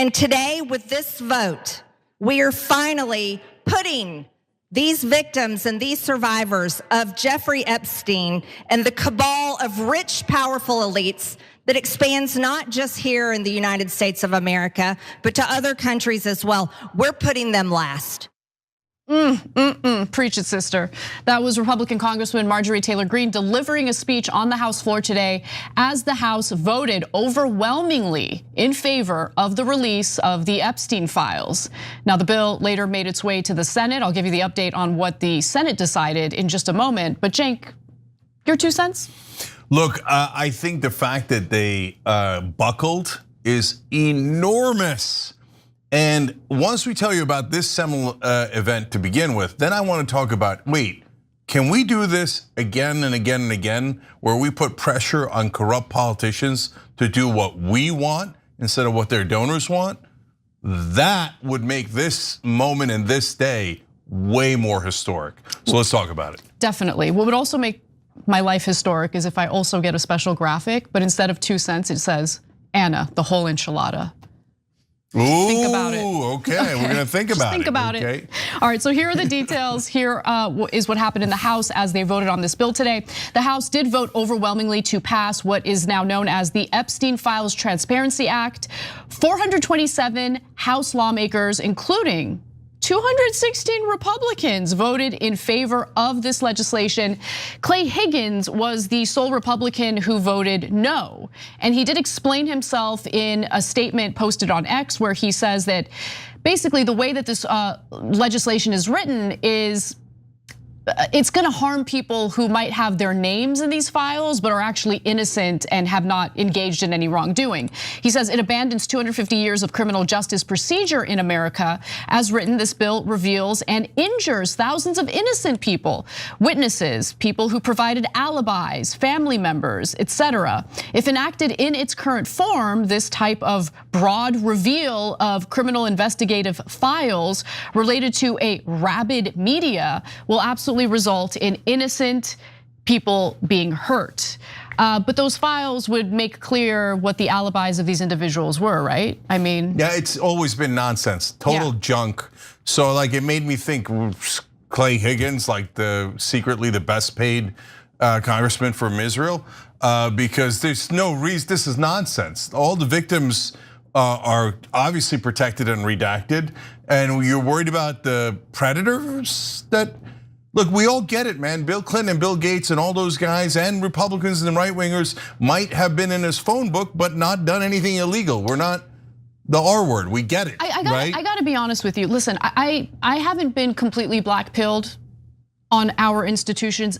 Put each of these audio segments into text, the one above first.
And today, with this vote, we are finally putting these victims and these survivors of Jeffrey Epstein and the cabal of rich, powerful elites that expands not just here in the United States of America, but to other countries as well. We're putting them last. Preach it, sister. That was Republican Congresswoman Marjorie Taylor Greene delivering a speech on the House floor today as the House voted overwhelmingly in favor of the release of the Epstein files. Now, the bill later made its way to the Senate. I'll give you the update on what the Senate decided in just a moment. But Cenk, your 2 cents? Look, I think the fact that they buckled is enormous. And once we tell you about this seminal event to begin with, then I want to talk about, wait, can we do this again and again and again, where we put pressure on corrupt politicians to do what we want instead of what their donors want? That would make this moment and this day way more historic. So let's talk about it. Definitely. What would also make my life historic is if I also get a special graphic, but instead of 2 cents, it says, Anna, the whole enchilada. Ooh, think about it. Okay, we're gonna think about it. Think about it. All right, so here are the details. Here is what happened in the House as they voted on this bill today. The House did vote overwhelmingly to pass what is now known as the Epstein Files Transparency Act. 427 House lawmakers, including 216 Republicans, voted in favor of this legislation. Clay Higgins was the sole Republican who voted no. And he did explain himself in a statement posted on X where he says that basically the way that this legislation is written is it's gonna harm people who might have their names in these files, but are actually innocent and have not engaged in any wrongdoing. He says it abandons 250 years of criminal justice procedure in America. As written, this bill reveals and injures thousands of innocent people, witnesses, people who provided alibis, family members, etc. If enacted in its current form, this type of broad reveal of criminal investigative files related to a rabid media will absolutely result in innocent people being hurt. But those files would make clear what the alibis of these individuals were, right? I mean, yeah, it's always been nonsense, total junk. So like it made me think Clay Higgins, like secretly the best paid congressman from Israel, because there's no reason, this is nonsense. All the victims are obviously protected and redacted, and you're worried about the predators that. Look, we all get it, man. Bill Clinton and Bill Gates and all those guys and Republicans and right wingers might have been in his phone book, but not done anything illegal. We're not the R word. We get it, right? I gotta be honest with you. Listen, I haven't been completely black-pilled on our institutions.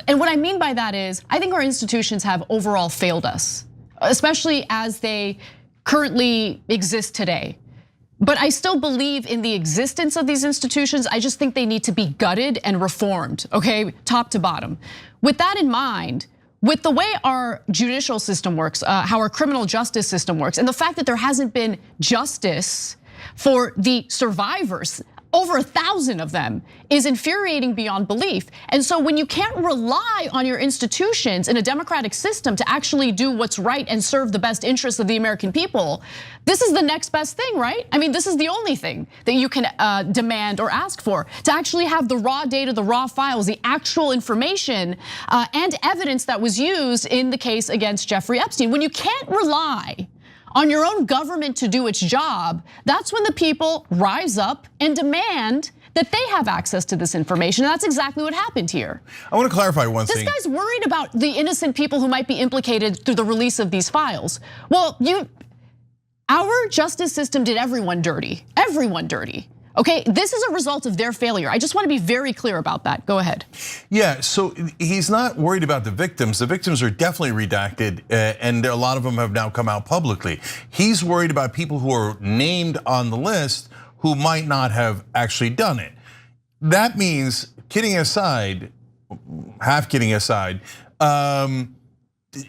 And what I mean by that is, I think our institutions have overall failed us, especially as they currently exist today. But I still believe in the existence of these institutions. I just think they need to be gutted and reformed, okay, top to bottom. With that in mind, with the way our judicial system works, how our criminal justice system works, and the fact that there hasn't been justice for the survivors, over 1,000 of them, is infuriating beyond belief. And so when you can't rely on your institutions in a democratic system to actually do what's right and serve the best interests of the American people, this is the next best thing, right? I mean, this is the only thing that you can demand or ask for, to actually have the raw data, the raw files, the actual information and evidence that was used in the case against Jeffrey Epstein. When you can't rely on your own government to do its job, that's when the people rise up and demand that they have access to this information. And that's exactly what happened here. I want to clarify one thing. This guy's worried about the innocent people who might be implicated through the release of these files. Well, our justice system did everyone dirty, Okay, this is a result of their failure. I just want to be very clear about that. Go ahead. Yeah, so he's not worried about the victims. The victims are definitely redacted, and a lot of them have now come out publicly. He's worried about people who are named on the list who might not have actually done it. That means, kidding aside, half kidding aside,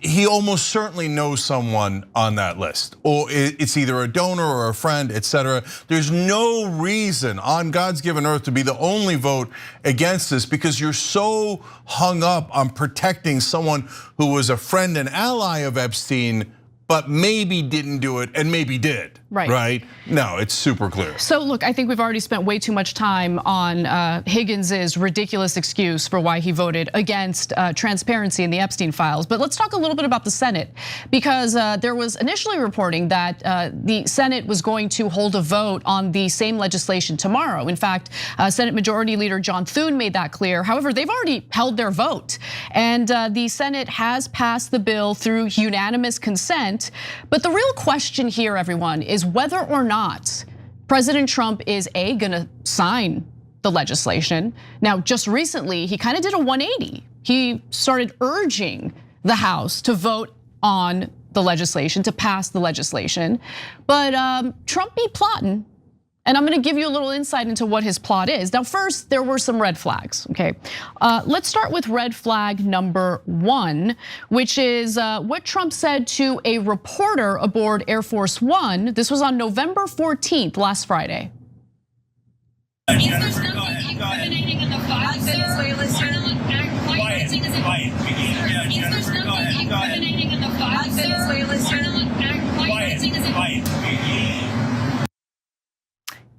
he almost certainly knows someone on that list, or it's either a donor or a friend, etc. There's no reason on God's given earth to be the only vote against this, because you're so hung up on protecting someone who was a friend and ally of Epstein but maybe didn't do it and maybe did. Right? No, it's super clear. So look, I think we've already spent way too much time on Higgins's ridiculous excuse for why he voted against transparency in the Epstein files. But let's talk a little bit about the Senate, because there was initially reporting that the Senate was going to hold a vote on the same legislation tomorrow. In fact, Senate Majority Leader John Thune made that clear. However, they've already held their vote, and the Senate has passed the bill through unanimous consent. But the real question here, everyone, is whether or not President Trump is gonna sign the legislation. Now, just recently, he kind of did a 180. He started urging the House to vote on the legislation, to pass the legislation. But Trump be plotting. And I'm gonna give you a little insight into what his plot is. Now, first, there were some red flags, okay? Let's start with red flag number 1, which is what Trump said to a reporter aboard Air Force One. This was on November 14th, last Friday. Is there something incriminating in the files, sir? Is there something incriminating in the files, sir?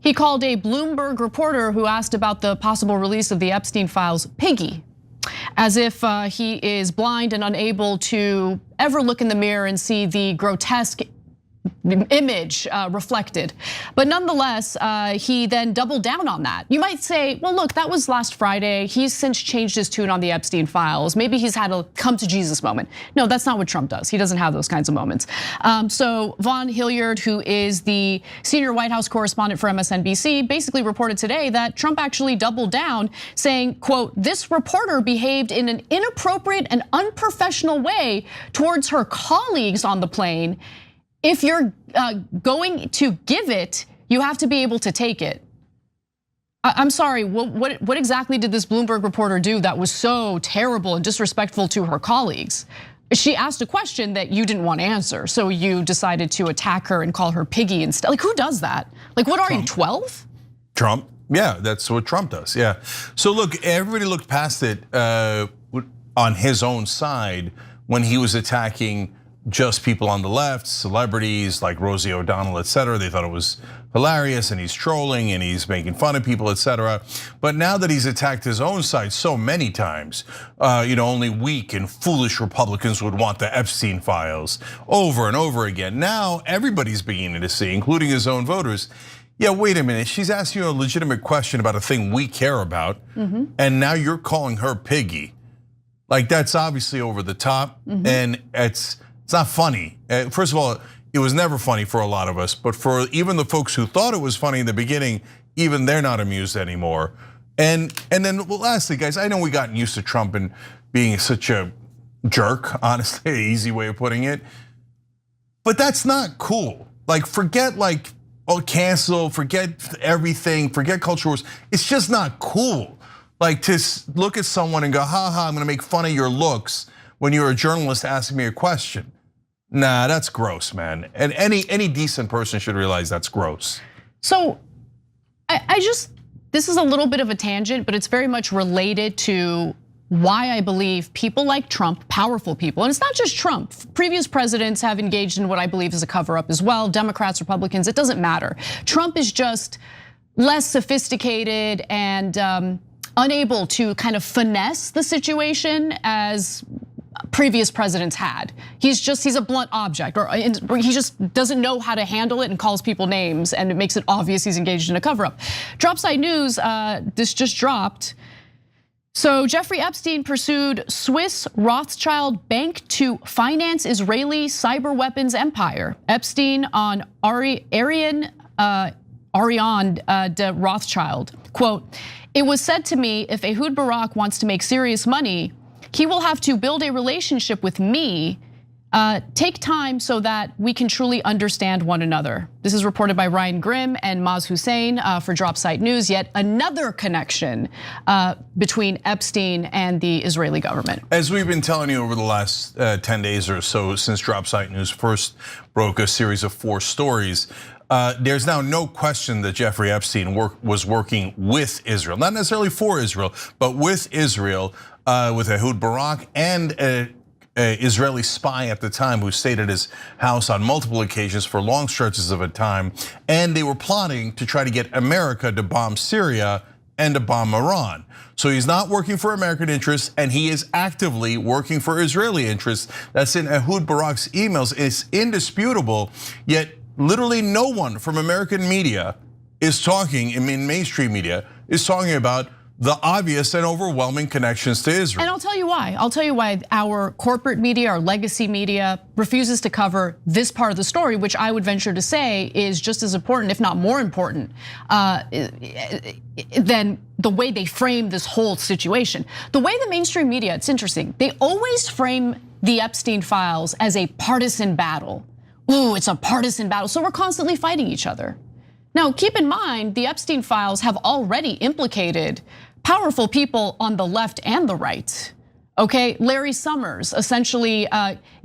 He called a Bloomberg reporter who asked about the possible release of the Epstein files piggy, as if he is blind and unable to ever look in the mirror and see the grotesque image reflected. But nonetheless, he then doubled down on that. You might say, well, look, that was last Friday. He's since changed his tune on the Epstein files. Maybe he's had a come to Jesus moment. No, that's not what Trump does. He doesn't have those kinds of moments. So Vaughn Hilliard, who is the senior White House correspondent for MSNBC, basically reported today that Trump actually doubled down, saying, quote, "This reporter behaved in an inappropriate and unprofessional way towards her colleagues on the plane. If you're going to give it, you have to be able to take it." I'm sorry, what exactly did this Bloomberg reporter do that was so terrible and disrespectful to her colleagues? She asked a question that you didn't want to answer, so you decided to attack her and call her piggy instead. Like, who does that? Like, what are you, 12? Trump, yeah, that's what Trump does, yeah. So look, everybody looked past it on his own side when he was attacking just people on the left, celebrities like Rosie O'Donnell, etc. They thought it was hilarious, and he's trolling and he's making fun of people, etc. But now that he's attacked his own side so many times, only weak and foolish Republicans would want the Epstein files over and over again. Now everybody's beginning to see, including his own voters, yeah, wait a minute, she's asking you a legitimate question about a thing we care about, and now you're calling her piggy. Like, that's obviously over the top, and it's not funny. First of all, it was never funny for a lot of us, but for even the folks who thought it was funny in the beginning, even they're not amused anymore. And then, well, lastly, guys, I know we gotten used to Trump and being such a jerk, honestly, an easy way of putting it. But that's not cool. Like, forget cancel, forget everything, forget culture wars. It's just not cool. Like, to look at someone and go, ha, I'm gonna make fun of your looks when you're a journalist asking me a question. Nah, that's gross, man. And any decent person should realize that's gross. So this is a little bit of a tangent, but it's very much related to why I believe people like Trump, powerful people, and it's not just Trump. Previous presidents have engaged in what I believe is a cover-up as well. Democrats, Republicans, it doesn't matter. Trump is just less sophisticated and unable to kind of finesse the situation as previous presidents had. He's a blunt object, or he just doesn't know how to handle it and calls people names, and it makes it obvious he's engaged in a cover-up. Dropside News, this just dropped. So Jeffrey Epstein pursued Swiss Rothschild Bank to finance Israeli cyber weapons empire. Epstein on Ariane de Rothschild, quote, "It was said to me, if Ehud Barak wants to make serious money, he will have to build a relationship with me, take time so that we can truly understand one another." This is reported by Ryan Grimm and Maz Hussein for Dropsite News. Yet another connection between Epstein and the Israeli government. As we've been telling you over the last 10 days or so, since Dropsite News first broke a series of 4 stories, there's now no question that Jeffrey Epstein was working with Israel, not necessarily for Israel, but with Israel, with Ehud Barak and Israeli spy at the time who stayed at his house on multiple occasions for long stretches of a time, and they were plotting to try to get America to bomb Syria and to bomb Iran. So he's not working for American interests, and he is actively working for Israeli interests. That's in Ehud Barak's emails. It's indisputable, yet literally no one from American media is talking, in mainstream media, is talking about the obvious and overwhelming connections to Israel. And I'll tell you why. I'll tell you why our corporate media, our legacy media, refuses to cover this part of the story, which I would venture to say is just as important, if not more important, than the way they frame this whole situation. The way the mainstream media, it's interesting, they always frame the Epstein files as a partisan battle. Ooh, it's a partisan battle, so we're constantly fighting each other. Now, keep in mind, the Epstein files have already implicated powerful people on the left and the right. Okay, Larry Summers essentially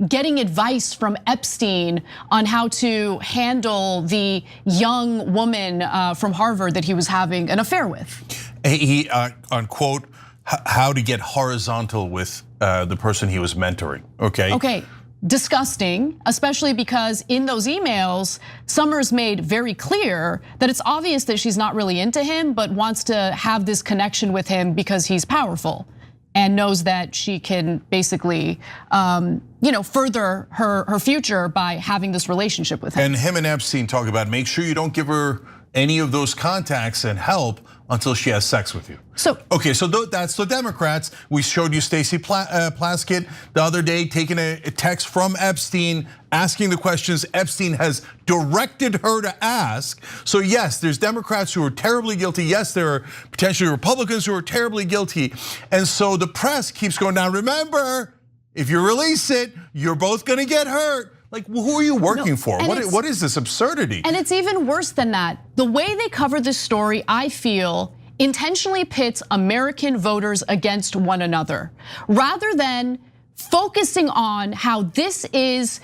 getting advice from Epstein on how to handle the young woman from Harvard that he was having an affair with. He on quote, how to get horizontal with the person he was mentoring. Okay. Disgusting, especially because in those emails, Summers made very clear that it's obvious that she's not really into him, but wants to have this connection with him because he's powerful and knows that she can basically, further her future by having this relationship with him. And him and Epstein talk about make sure you don't give her any of those contacts and help until she has sex with you. So that's the Democrats. We showed you Stacey Plaskett the other day taking a text from Epstein, asking the questions Epstein has directed her to ask. So yes, there's Democrats who are terribly guilty. Yes, there are potentially Republicans who are terribly guilty. And so the press keeps going down. Remember, if you release it, you're both gonna get hurt. Like, who are you working for? What is this absurdity? And it's even worse than that. The way they cover this story, I feel, intentionally pits American voters against one another, rather than focusing on how this is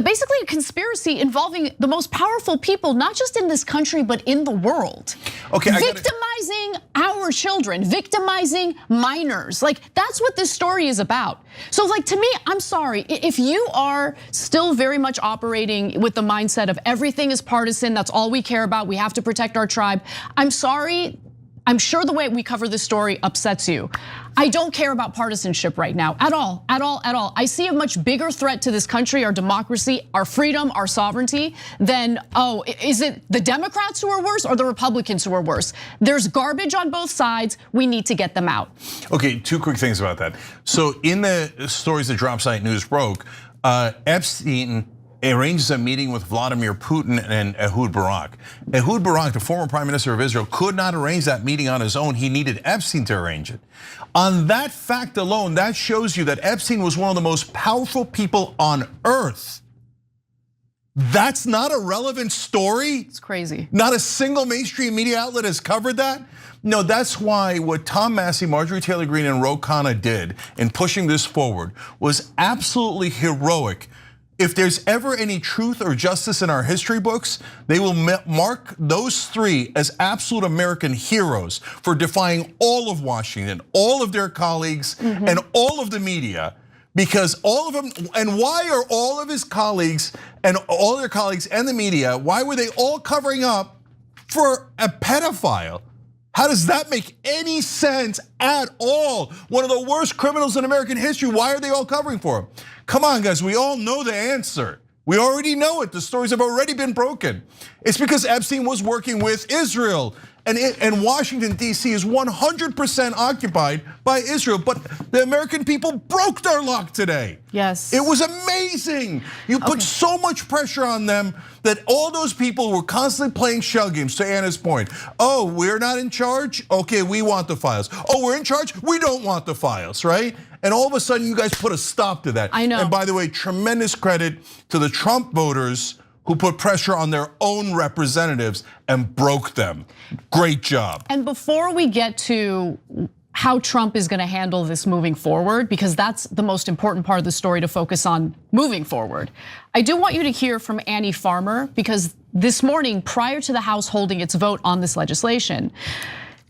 basically a conspiracy involving the most powerful people, not just in this country, but in the world. Okay, victimizing our children, victimizing minors. Like, that's what this story is about. So like, to me, I'm sorry, if you are still very much operating with the mindset of everything is partisan, that's all we care about, we have to protect our tribe, I'm sorry. I'm sure the way we cover this story upsets you. I don't care about partisanship right now, at all. I see a much bigger threat to this country, our democracy, our freedom, our sovereignty, than, is it the Democrats who are worse or the Republicans who are worse? There's garbage on both sides, we need to get them out. Okay, two quick things about that. So in the stories that Drop Site News broke, Epstein arranges a meeting with Vladimir Putin and Ehud Barak. Ehud Barak, the former prime minister of Israel, could not arrange that meeting on his own. He needed Epstein to arrange it. On that fact alone, that shows you that Epstein was one of the most powerful people on earth. That's not a relevant story? It's crazy. Not a single mainstream media outlet has covered that? No, that's why what Tom Massey, Marjorie Taylor Greene, and Ro Khanna did in pushing this forward was absolutely heroic. If there's ever any truth or justice in our history books, they will mark those three as absolute American heroes for defying all of Washington, all of their colleagues, and all of the media. Because all of them, and why are all of his colleagues and all their colleagues and the media, why were they all covering up for a pedophile? How does that make any sense at all? One of the worst criminals in American history, why are they all covering for him? Come on, guys, we all know the answer. We already know it, the stories have already been broken. It's because Epstein was working with Israel, and Washington, D.C. is 100% occupied by Israel, but the American people broke their luck today. Yes. It was amazing. You put so much pressure on them that all those people were constantly playing shell games, to Anna's point. Oh, we're not in charge? Okay, we want the files. Oh, we're in charge? We don't want the files, right? And all of a sudden, you guys put a stop to that. I know. And by the way, tremendous credit to the Trump voters who put pressure on their own representatives and broke them. Great job. And before we get to how Trump is gonna handle this moving forward, because that's the most important part of the story to focus on moving forward, I do want you to hear from Annie Farmer, because this morning, prior to the House holding its vote on this legislation,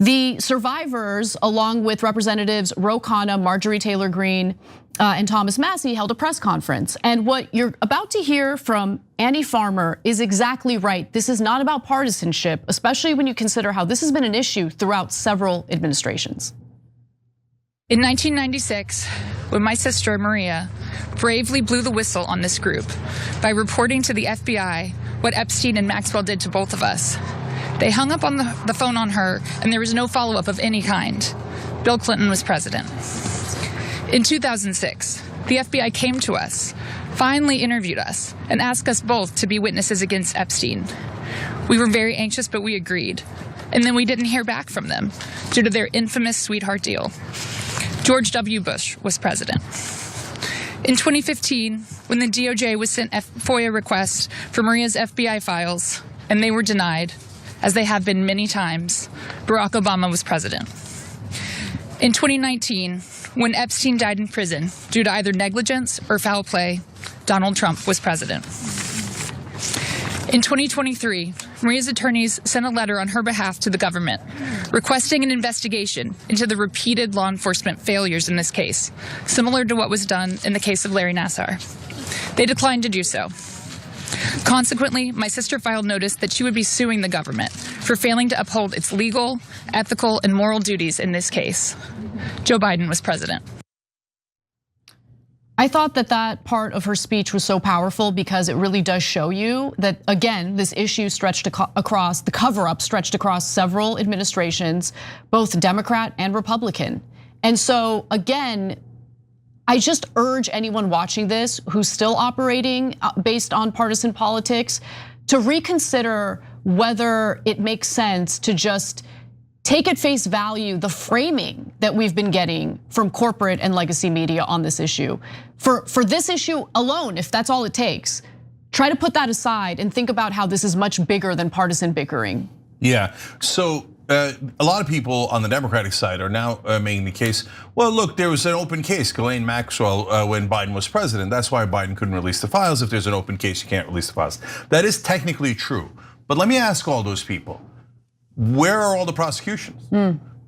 the survivors, along with Representatives Ro Khanna, Marjorie Taylor Greene, and Thomas Massie held a press conference. And what you're about to hear from Annie Farmer is exactly right. This is not about partisanship, especially when you consider how this has been an issue throughout several administrations. In 1996, when my sister Maria bravely blew the whistle on this group by reporting to the FBI what Epstein and Maxwell did to both of us, they hung up on the phone on her, and there was no follow-up of any kind. Bill Clinton was president. In 2006, the FBI came to us, finally interviewed us, and asked us both to be witnesses against Epstein. We were very anxious, but we agreed. And then we didn't hear back from them due to their infamous sweetheart deal. George W. Bush was president. In 2015, when the DOJ was sent FOIA requests for Maria's FBI files, and they were denied, as they have been many times, Barack Obama was president. In 2019, when Epstein died in prison due to either negligence or foul play, Donald Trump was president. In 2023, Maria's attorneys sent a letter on her behalf to the government requesting an investigation into the repeated law enforcement failures in this case, similar to what was done in the case of Larry Nassar. They declined to do so. Consequently, my sister filed notice that she would be suing the government for failing to uphold its legal, ethical, and moral duties in this case. Joe Biden was president. I thought that part of her speech was so powerful because it really does show you that, again, this issue stretched across, the cover-up stretched across several administrations, both Democrat and Republican. And so, again, I just urge anyone watching this who's still operating based on partisan politics to reconsider whether it makes sense to just take at face value the framing that we've been getting from corporate and legacy media on this issue. For this issue alone, if that's all it takes, try to put that aside and think about how this is much bigger than partisan bickering. Yeah, so a lot of people on the Democratic side are now making the case, well, look, there was an open case, Ghislaine Maxwell, when Biden was president. That's why Biden couldn't release the files. If there's an open case, you can't release the files. That is technically true. But let me ask all those people, where are all the prosecutions?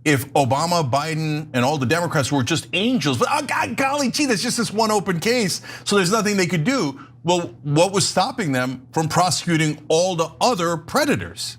If Obama, Biden, and all the Democrats were just angels, but oh God, golly gee, there's just this one open case, so there's nothing they could do. Well, what was stopping them from prosecuting all the other predators?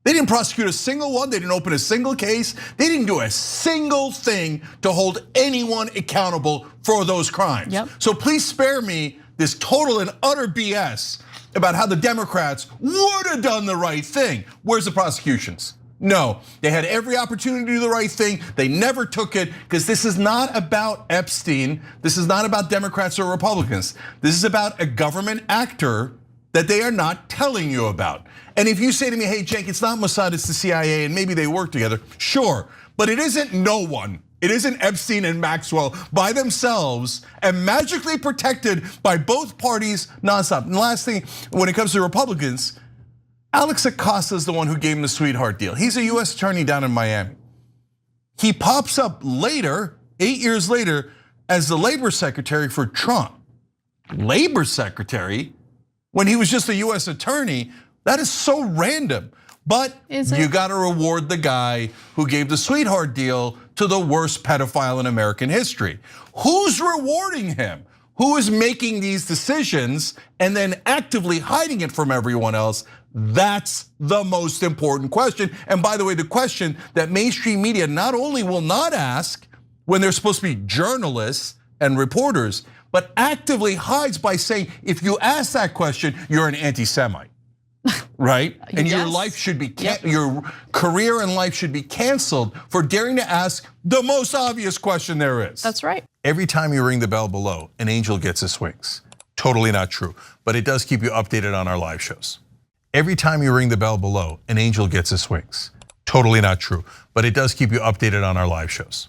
They didn't prosecute a single one, they didn't open a single case, they didn't do a single thing to hold anyone accountable for those crimes. Yep. So please spare me this total and utter BS about how the Democrats would have done the right thing. Where's the prosecutions? No, they had every opportunity to do the right thing. They never took it, because this is not about Epstein. This is not about Democrats or Republicans. This is about a government actor that they are not telling you about. And if you say to me, hey, Cenk, it's not Mossad, it's the CIA, and maybe they work together, sure. But it isn't no one. It isn't Epstein and Maxwell by themselves and magically protected by both parties nonstop. And the last thing, when it comes to Republicans, Alex Acosta is the one who gave him the sweetheart deal. He's a US attorney down in Miami. He pops up later, 8 years later, as the labor secretary for Trump. Labor secretary, when he was just a US attorney, that is so random. But you gotta reward the guy who gave the sweetheart deal to the worst pedophile in American history. Who's rewarding him? Who is making these decisions and then actively hiding it from everyone else? That's the most important question. And by the way, the question that mainstream media not only will not ask when they're supposed to be journalists and reporters, but actively hides by saying, if you ask that question, you're an anti-Semite. Right? And your life should be, your career and life should be canceled for daring to ask the most obvious question there is. That's right. Every time you ring the bell below, an angel gets his wings. Totally not true, but it does keep you updated on our live shows. Every time you ring the bell below, an angel gets his wings. Totally not true, but it does keep you updated on our live shows.